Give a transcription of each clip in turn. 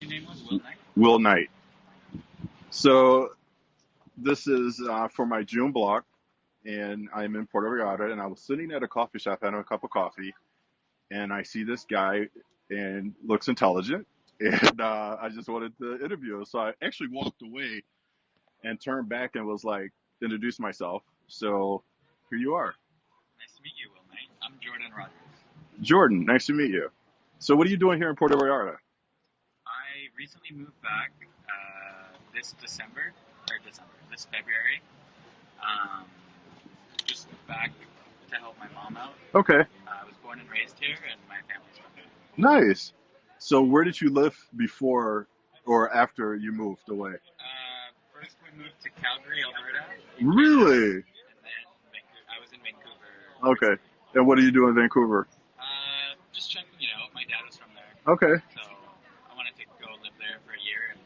Your name was Will Knight? Will Knight. So this is for my June block, and I'm in Puerto Vallarta, and I was sitting at a coffee shop having a cup of coffee, and I see this guy and looks intelligent, and I just wanted to interview him. So I actually walked away and turned back and was like, introduce myself. So here you are. Nice to meet you, Will Knight. I'm Jordan Rogers. Jordan, nice to meet you. So what are you doing here in Puerto Vallarta? I recently moved back this this February. Um, just back to help my mom out. Okay, I was born and raised here, and my family's from here. nice. So where did you live before or after you moved away? First, we moved to Calgary, Alberta, in Canada, Really? and then I was in Vancouver Okay. recently. And what do you do in Vancouver? Just checking, my dad was from there, Okay. so I wanted to go live there for a year and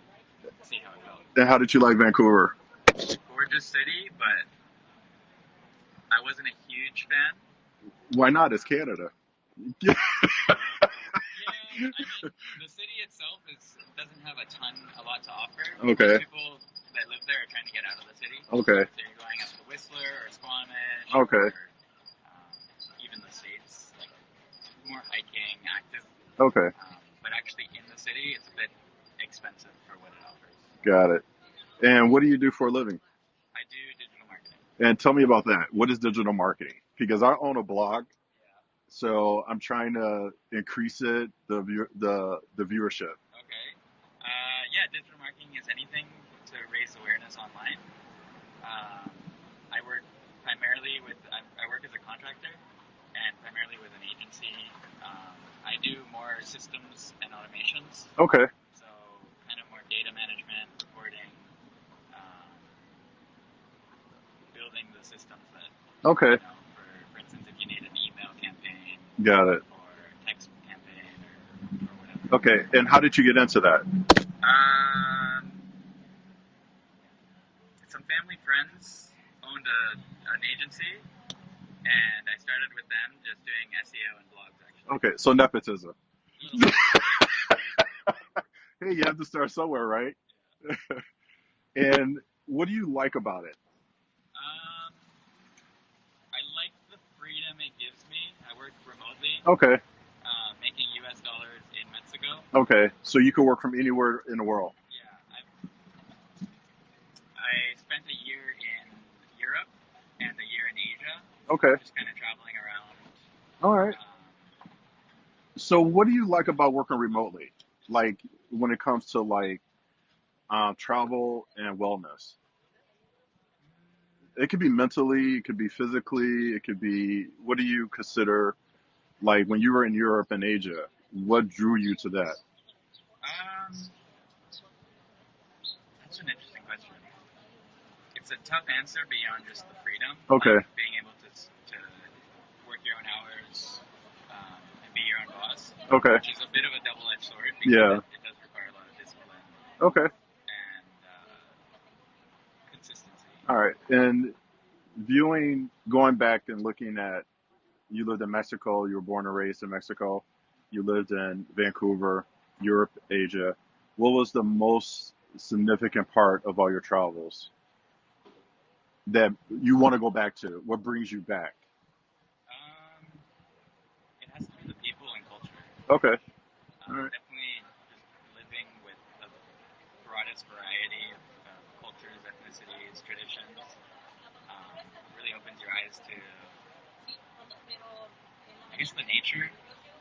see how it goes. And how did you like Vancouver? Gorgeous city, but I wasn't a huge fan. Why not? It's Canada. Yeah. Yeah, I mean, the city itself doesn't have a lot to offer. Okay. Most people that live there are trying to get out of the city. Okay. So you're going up to Whistler or Squamish Okay. or even the States, like more hiking, active. Okay. But actually in the city, it's a bit expensive for what it offers. Got it. And what do you do for a living? I do digital marketing. And tell me about that. What is digital marketing? Because I own a blog, Yeah. so I'm trying to increase the viewership. Okay. Yeah, digital marketing is anything to raise awareness online. Um, I work I work as a contractor and primarily with an agency. I do more systems and automations, Okay. so kind of more data management, reporting, um, building the systems that, Okay. for instance, if you need an email campaign Got it. or text campaign or whatever. Okay. And how did you get into that? Um, some family friends owned an agency, and I started with them just doing SEO and blogs, actually. Okay. So nepotism. A little bit. Hey, you have to start somewhere, right? And what do you like about it? Um, I like the freedom it gives me. I work remotely, Okay. making US dollars in Mexico. Okay. So you can work from anywhere in the world. Yeah, I spent a year in Europe and a year in Asia, Okay. just kind of traveling around. All right. So what do you like about working remotely? Like when it comes to like travel and wellness? It could be mentally, it could be physically, it could be, what do you consider like when you were in Europe and Asia? What drew you to that? Um, that's an interesting question. It's a tough answer beyond just the freedom, Okay. like being able to work your own hours and be your own boss, Okay. which is a bit of a double-edged sword because Yeah. it does require a lot of discipline Okay. and consistency. All right. And going back and looking at, you lived in Mexico, you were born and raised in Mexico, you lived in Vancouver, Europe, Asia. What was the most significant part of all your travels that you want to go back to? What brings you back? Um, it has to be the people and culture. Okay. All right. Definitely just living with the broadest variety of cultures, ethnicities, traditions really opens your eyes to, I guess, the nature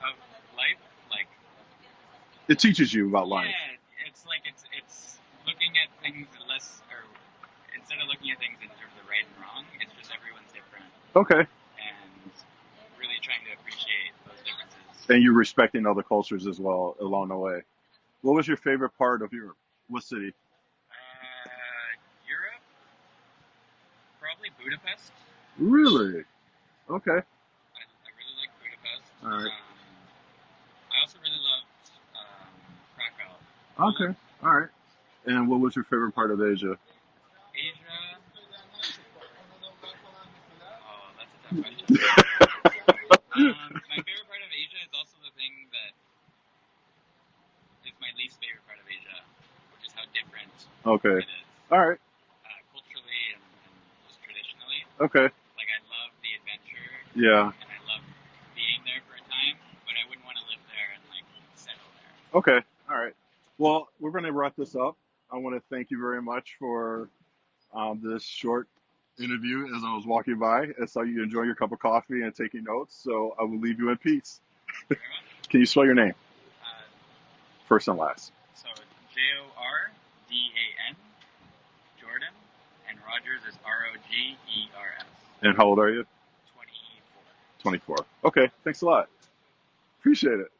of life. Like, It teaches you about life. yeah, it's like it's looking at things instead of looking at things in terms of right and wrong, it's just everyone's different Okay. and really trying to appreciate those differences. And you're respecting other cultures as well along the way. What was your favorite part of Europe? What city? Europe, probably Budapest. Really? Okay. I really like Budapest. All right. I also really loved Krakow. Okay. All right. And what was your favorite part of Asia? Asia. Oh, that's a tough question. My favorite part of Asia is also the thing that is my least favorite part of Okay. It is. All right. Culturally and just traditionally. Okay. Like, I love the adventure, Yeah. and I love being there for a time, but I wouldn't want to live there and, like, settle there. Okay. All right. Well, we're going to wrap this up. I want to thank you very much for this short interview as I was walking by. I saw you enjoying your cup of coffee and taking notes, so I will leave you in peace. Thank you very much. Can you spell your name, Uh, first and last? so, Jordan, Jordan, and Rogers is Rogers. And how old are you? 24. 24. Okay. Thanks a lot. Appreciate it.